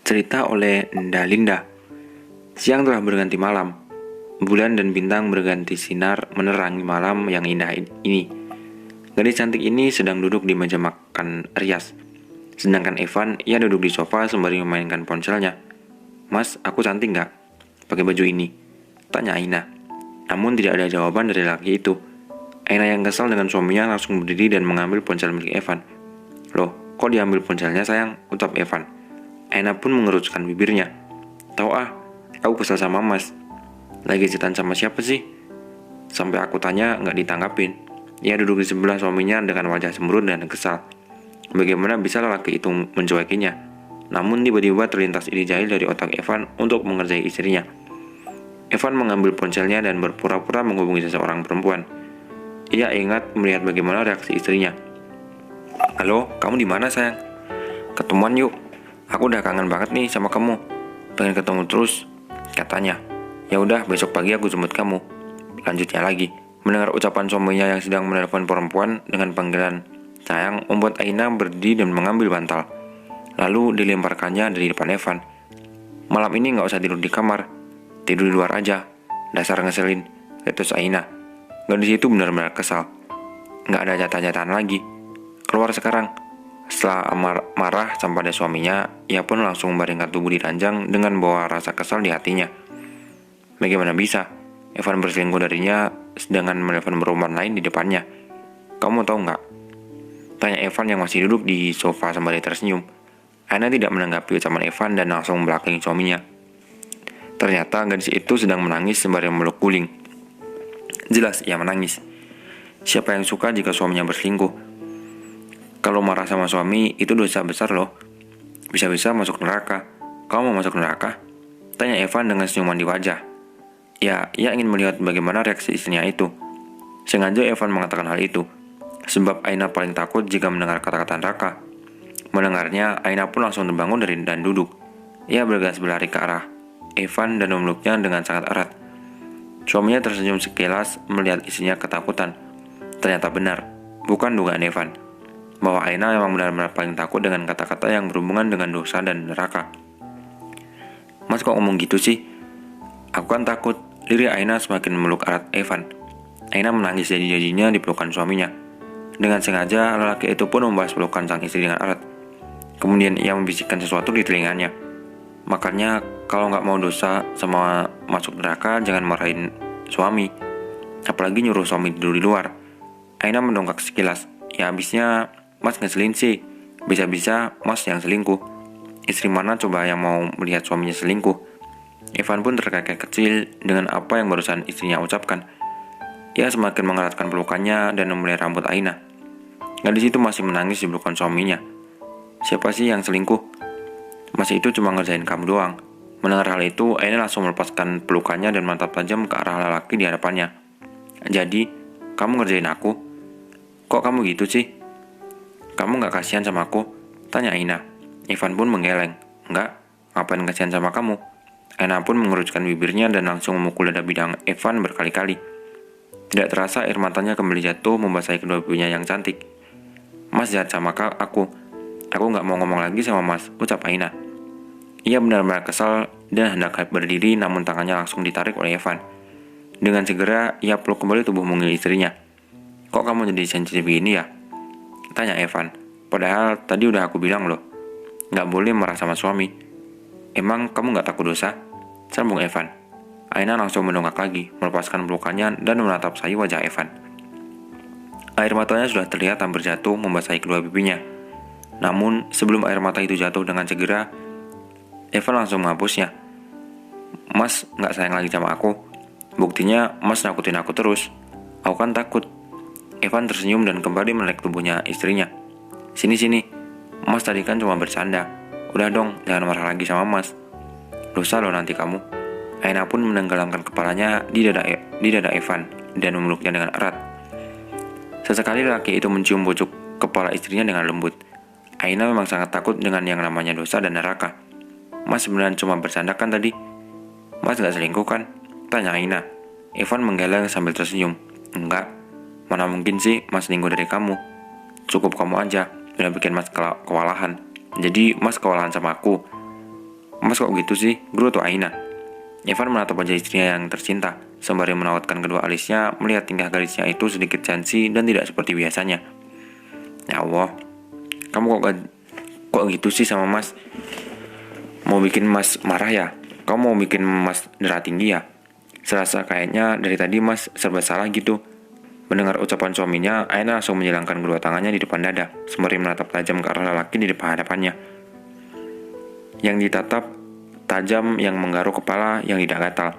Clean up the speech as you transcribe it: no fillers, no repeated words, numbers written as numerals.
Cerita oleh Nda Linda. Siang telah berganti malam. Bulan dan bintang berganti sinar menerangi malam yang indah ini. Gadis cantik ini sedang duduk di meja makan rias. Sedangkan Evan, ia duduk di sofa sembari memainkan ponselnya. "Mas, aku cantik nggak pakai baju ini?" tanya Aina. Namun tidak ada jawaban dari laki itu. Aina yang kesal dengan suaminya langsung berdiri dan mengambil ponsel milik Evan. "Loh, kok diambil ponselnya sayang?" ucap Evan. Aina pun mengerutkan bibirnya. "Tahu ah, aku kesal sama Mas. Lagi chatan sama siapa sih?" Sampai aku tanya nggak ditanggapin. Ia duduk di sebelah suaminya dengan wajah cemberut dan kesal. Bagaimana bisa lelaki itu mencuekinya? Namun tiba-tiba terlintas ide jahil dari otak Evan untuk mengerjai istrinya. Evan mengambil ponselnya dan berpura-pura menghubungi seseorang perempuan. Ia ingat melihat bagaimana reaksi istrinya. "Halo, kamu di mana sayang? Ketemuan yuk. Aku udah kangen banget nih sama kamu. Pengen ketemu terus," katanya. "Ya udah, besok pagi aku jemput kamu." Lanjutnya lagi. Mendengar ucapan suaminya yang sedang menelpon perempuan dengan panggilan sayang membuat Aina berdiri dan mengambil bantal. Lalu dilemparkannya dari depan Evan. "Malam ini nggak usah tidur di kamar. Tidur di luar aja. Dasar ngeselin," letus Aina. Gadis itu benar-benar kesal. Nggak ada jatah-jatahan lagi. "Keluar sekarang." Setelah marah pada suaminya, ia pun langsung membaringkan tubuh di ranjang dengan bawa rasa kesal di hatinya. Bagaimana bisa Evan berselingkuh darinya sedangkan menelpon perempuan lain di depannya? "Kamu tahu nggak?" tanya Evan yang masih duduk di sofa sembari tersenyum. Aina tidak menanggapi ucapan Evan dan langsung membelakangi suaminya. Ternyata gadis itu sedang menangis sembari memeluk guling. Jelas ia menangis. Siapa yang suka jika suaminya berselingkuh? Kalau marah sama suami, itu dosa besar loh. Bisa-bisa masuk neraka. "Kamu mau masuk neraka?" tanya Evan dengan senyuman di wajah. Ya, ia ingin melihat bagaimana reaksi istrinya itu. Sengaja Evan mengatakan hal itu, sebab Aina paling takut jika mendengar kata-kata neraka. Mendengarnya, Aina pun langsung terbangun dan duduk. Ia bergegas berlari ke arah Evan dan memeluknya dengan sangat erat. Suaminya tersenyum sekilas melihat istrinya ketakutan. Ternyata benar, bukan dugaan Evan, bahwa Aina memang benar-benar paling takut dengan kata-kata yang berhubungan dengan dosa dan neraka. "Mas kok ngomong gitu sih?" "Aku kan takut." Lirik Aina semakin memeluk erat Evan. Aina menangis jadi-jadinya di pelukan suaminya. Dengan sengaja, lelaki itu pun membahas pelukan sang istri dengan erat. Kemudian ia membisikkan sesuatu di telinganya. "Makanya kalau nggak mau dosa sama masuk neraka, jangan marahin suami. Apalagi nyuruh suami tidur di luar." Aina mendongak sekilas. "Ya habisnya Mas ngeselin sih. Bisa-bisa Mas yang selingkuh. Istri mana coba yang mau melihat suaminya selingkuh?" Evan pun terkekeh kecil dengan apa yang barusan istrinya ucapkan. Ia semakin mengeratkan pelukannya dan membelai rambut Aina. Gadis itu masih menangis di pelukan suaminya. "Siapa sih yang selingkuh? Mas itu cuma ngerjain kamu doang." Mendengar hal itu, Aina langsung melepaskan pelukannya dan mantap tajam ke arah lelaki di hadapannya. "Jadi, kamu ngerjain aku? Kok kamu gitu sih? Kamu gak kasihan sama aku?" tanya Aina. Evan pun menggeleng. "Enggak, ngapain kasihan sama kamu?" Aina pun mengerutkan bibirnya dan langsung memukul dada bidang Evan berkali-kali. Tidak terasa air matanya kembali jatuh membasahi kedua pipinya yang cantik. "Mas jahat sama aku. Aku gak mau ngomong lagi sama Mas," ucap Aina. Ia benar-benar kesal dan hendak berdiri, namun tangannya langsung ditarik oleh Evan. Dengan segera, ia peluk kembali tubuh mungil istrinya. "Kok kamu jadi sensitif begini ya?" tanya Evan. "Padahal tadi udah aku bilang loh, gak boleh marah sama suami." "Emang kamu gak takut dosa?" sambung Evan. Aina langsung mendongak lagi, melepaskan pelukannya dan menatap sayu wajah Evan. Air matanya sudah terlihat hampir jatuh membasahi kedua pipinya. Namun, sebelum air mata itu jatuh dengan segera, Evan langsung menghapusnya. "Mas gak sayang lagi sama aku. Buktinya Mas nakutin aku terus. Aku kan takut." Evan tersenyum dan kembali melek tubuhnya istrinya. Sini, Mas tadi kan cuma bercanda. Udah dong, jangan marah lagi sama Mas. Dosa loh nanti kamu." Aina pun menenggelamkan kepalanya di dada Evan dan memeluknya dengan erat. Sesekali laki itu mencium pucuk kepala istrinya dengan lembut. Aina memang sangat takut dengan yang namanya dosa dan neraka. "Mas sebenarnya cuma bercanda kan tadi? Mas gak selingkuh kan?" tanya Aina. Evan menggeleng sambil tersenyum. "Enggak. Mana mungkin sih Mas selingkuh dari kamu? Cukup kamu aja udah bikin Mas kewalahan. Jadi Mas kewalahan sama aku." Mas kok gitu sih, Guru atau Aina? Evan menatap wajah istrinya yang tercinta, sembari menautkan kedua alisnya melihat tingkah gadisnya itu sedikit sensi dan tidak seperti biasanya. Ya Allah, kamu kok gitu sih sama Mas? Mau bikin Mas marah ya? Kamu mau bikin Mas darah tinggi ya? Serasa kayaknya dari tadi Mas serba salah gitu. Mendengar ucapan suaminya, Aina langsung menjilangkan kedua tangannya di depan dada, sembari menatap tajam ke arah lelaki di depan hadapannya. Yang ditatap tajam yang menggaruk kepala yang tidak gatal.